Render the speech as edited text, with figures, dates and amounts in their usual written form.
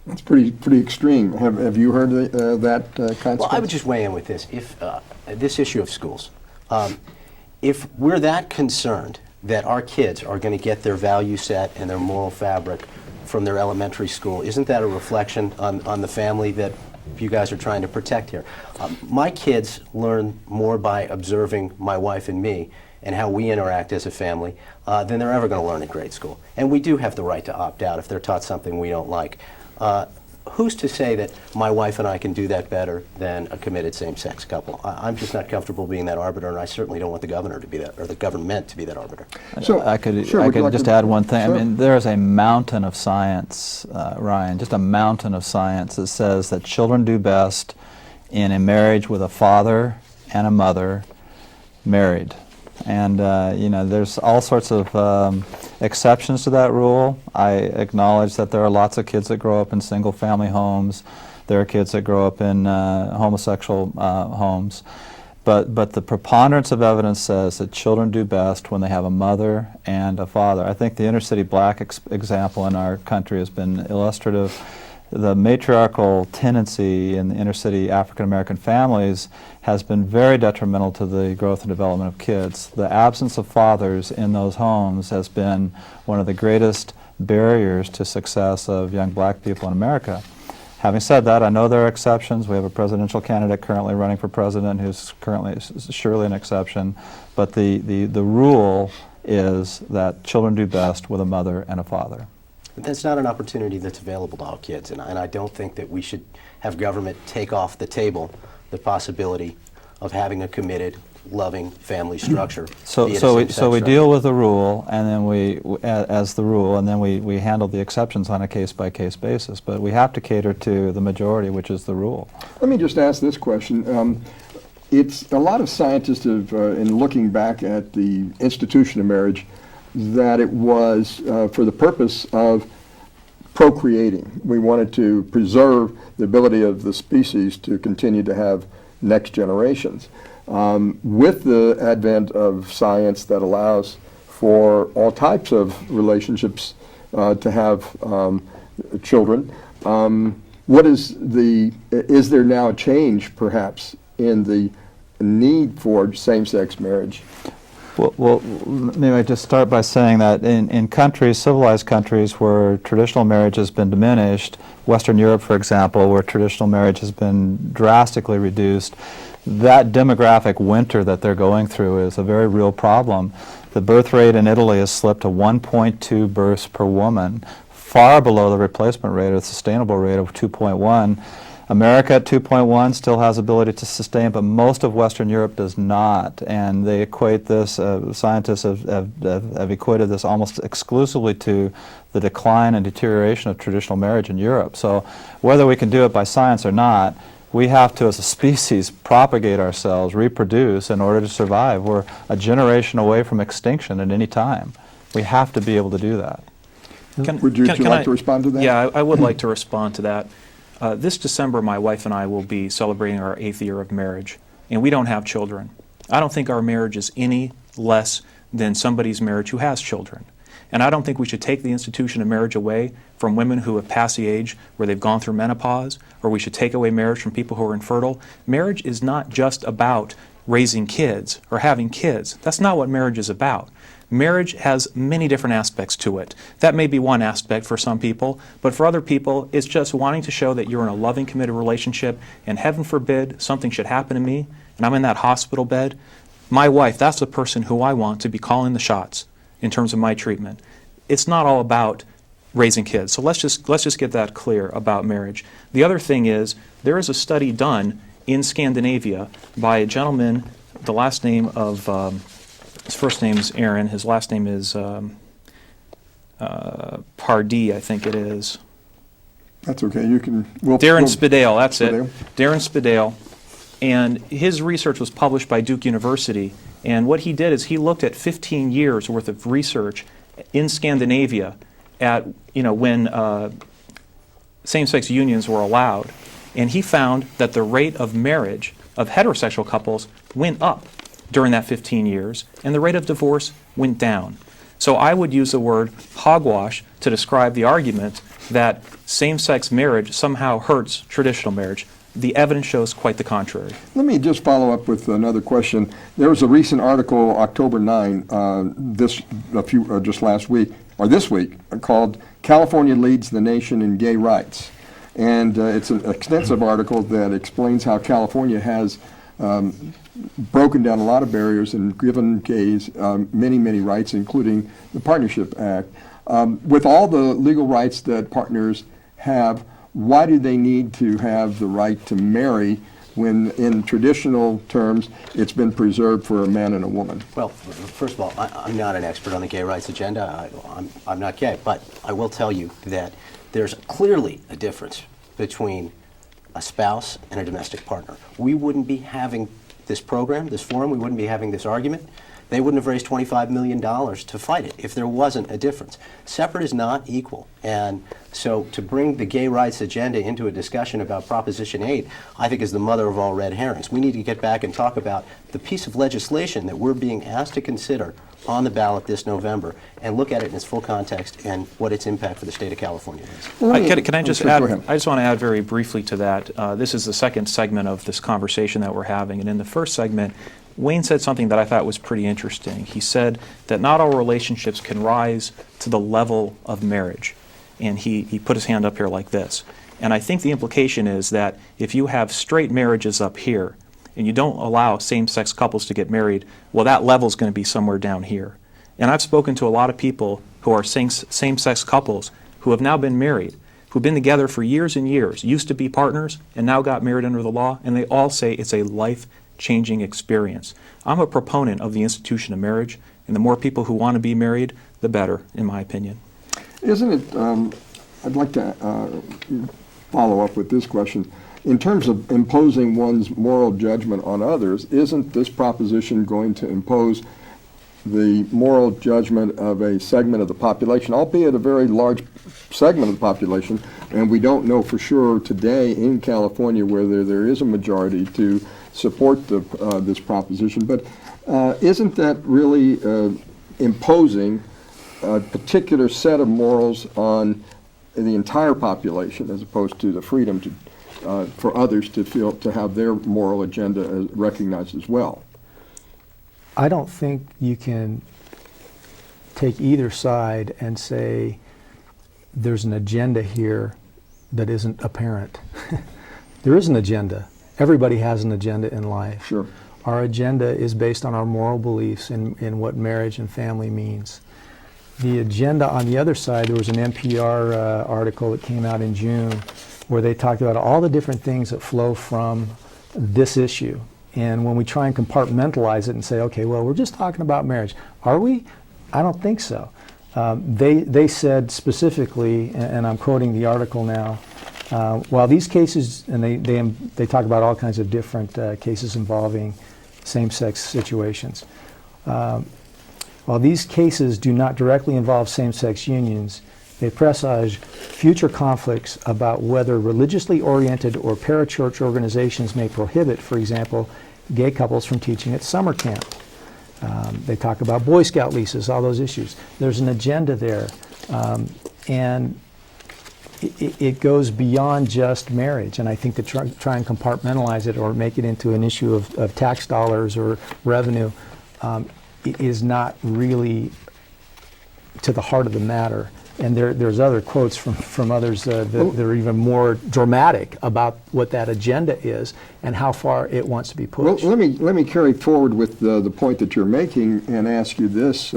That's pretty extreme. Have you heard that concept? Well, I would just weigh in with this. If this issue of schools, if we're that concerned that our kids are going to get their value set and their moral fabric from their elementary school, isn't that a reflection on the family that you guys are trying to protect here? My kids learn more by observing my wife and me and how we interact as a family than they're ever going to learn in grade school. And we do have the right to opt out if they're taught something we don't like. Who's to say that my wife and I can do that better than a committed same-sex couple? I'm just not comfortable being that arbiter, and I certainly don't want the governor to be that, or the government to be that arbiter. So I could just add one thing. Sure. I mean, there is a mountain of science, Ryan, just a mountain of science that says that children do best in a marriage with a father and a mother married. And you know, there's all sorts of exceptions to that rule. I acknowledge that there are lots of kids that grow up in single-family homes. There are kids that grow up in homosexual homes. But the preponderance of evidence says that children do best when they have a mother and a father. I think the inner-city black example in our country has been illustrative. The matriarchal tendency in the inner-city African-American families has been very detrimental to the growth and development of kids. The absence of fathers in those homes has been one of the greatest barriers to success of young black people in America. Having said that, I know there are exceptions. We have a presidential candidate currently running for president who's currently surely an exception, but the rule is that children do best with a mother and a father. That's not an opportunity that's available to all kids, and I don't think that we should have government take off the table the possibility of having a committed, loving family structure. So we deal with the rule, and then we handle the exceptions on a case-by-case basis. But we have to cater to the majority, which is the rule. Let me just ask this question. It's a lot of scientists have, in looking back at the institution of marriage, that it was for the purpose of procreating. We wanted to preserve the ability of the species to continue to have next generations. With the advent of science that allows for all types of relationships to have children, is there now a change perhaps in the need for same-sex marriage? Well, maybe I just start by saying that in countries, civilized countries, where traditional marriage has been diminished, Western Europe, for example, where traditional marriage has been drastically reduced, that demographic winter that they're going through is a very real problem. The birth rate in Italy has slipped to 1.2 births per woman, far below the replacement rate or the sustainable rate of 2.1. America at 2.1 still has ability to sustain, but most of Western Europe does not. And they equate this, scientists have equated this almost exclusively to the decline and deterioration of traditional marriage in Europe. So whether we can do it by science or not, we have to, as a species, propagate ourselves, reproduce in order to survive. We're a generation away from extinction at any time. We have to be able to do that. Would you like to respond to that? Yeah, I would like to respond to that. This December, my wife and I will be celebrating our 8th year of marriage, and we don't have children. I don't think our marriage is any less than somebody's marriage who has children. And I don't think we should take the institution of marriage away from women who have passed the age where they've gone through menopause, or we should take away marriage from people who are infertile. Marriage is not just about raising kids or having kids. That's not what marriage is about. Marriage has many different aspects to it. That may be one aspect for some people, but for other people, it's just wanting to show that you're in a loving, committed relationship, and heaven forbid something should happen to me, and I'm in that hospital bed. My wife, that's the person who I want to be calling the shots in terms of my treatment. It's not all about raising kids. So let's just get that clear about marriage. The other thing is, there is a study done in Scandinavia by a gentleman, the last name of his first name is Aaron. His last name is Pardee, I think it is. That's okay. You can. Darren Spadale. That's it. Darren Spadale, and his research was published by Duke University. And what he did is he looked at 15 years worth of research in Scandinavia at when same-sex unions were allowed, and he found that the rate of marriage of heterosexual couples went up during that 15 years, and the rate of divorce went down. So I would use the word hogwash to describe the argument that same-sex marriage somehow hurts traditional marriage. The evidence shows quite the contrary. Let me just follow up with another question. There was a recent article, October 9, just last week, or this week, called "California Leads the Nation in Gay Rights." And it's an extensive article that explains how California has broken down a lot of barriers and given gays many, many rights, including the Partnership Act. With all the legal rights that partners have, why do they need to have the right to marry when in traditional terms it's been preserved for a man and a woman? Well, first of all, I'm not an expert on the gay rights agenda. I'm not gay, but I will tell you that there's clearly a difference between a spouse and a domestic partner. We wouldn't be having this program, this forum, we wouldn't be having this argument. They wouldn't have raised $25 million to fight it if there wasn't a difference. Separate is not equal. And so to bring the gay rights agenda into a discussion about Proposition 8, I think is the mother of all red herrings. We need to get back and talk about the piece of legislation that we're being asked to consider on the ballot this November and look at it in its full context and what its impact for the state of California is. Can I just add, I just want to add very briefly to that. This is the second segment of this conversation that we're having. And in the first segment, Wayne said something that I thought was pretty interesting. He said that not all relationships can rise to the level of marriage. And he put his hand up here like this. And I think the implication is that if you have straight marriages up here and you don't allow same-sex couples to get married, well, that level is going to be somewhere down here. And I've spoken to a lot of people who are same-sex couples who have now been married, who've been together for years and years, used to be partners, and now got married under the law, and they all say it's a life-changing experience. I'm a proponent of the institution of marriage, and the more people who want to be married, the better, in my opinion. Isn't it, I'd like to follow up with this question. In terms of imposing one's moral judgment on others, isn't this proposition going to impose the moral judgment of a segment of the population, albeit a very large segment of the population, and we don't know for sure today in California whether there is a majority to support this proposition, but isn't that really imposing a particular set of morals on the entire population as opposed to the freedom to for others to have their moral agenda recognized as well? I don't think you can take either side and say there's an agenda here that isn't apparent. There is an agenda. Everybody has an agenda in life. Sure. Our agenda is based on our moral beliefs in what marriage and family means. The agenda on the other side, there was an NPR article that came out in June where they talked about all the different things that flow from this issue. And when we try and compartmentalize it and say, okay, well, we're just talking about marriage. Are we? I don't think so. They said specifically, and I'm quoting the article now, while these cases, and they talk about all kinds of different cases involving same-sex situations. While these cases do not directly involve same-sex unions, they presage future conflicts about whether religiously oriented or parachurch organizations may prohibit, for example, gay couples from teaching at summer camp. They talk about Boy Scout leases, all those issues. There's an agenda there, and it goes beyond just marriage. And I think to try and compartmentalize it or make it into an issue of tax dollars or revenue is not really to the heart of the matter. And there's other quotes from others that are even more dramatic about what that agenda is and how far it wants to be pushed. Well, let me carry forward with the point that you're making and ask you this,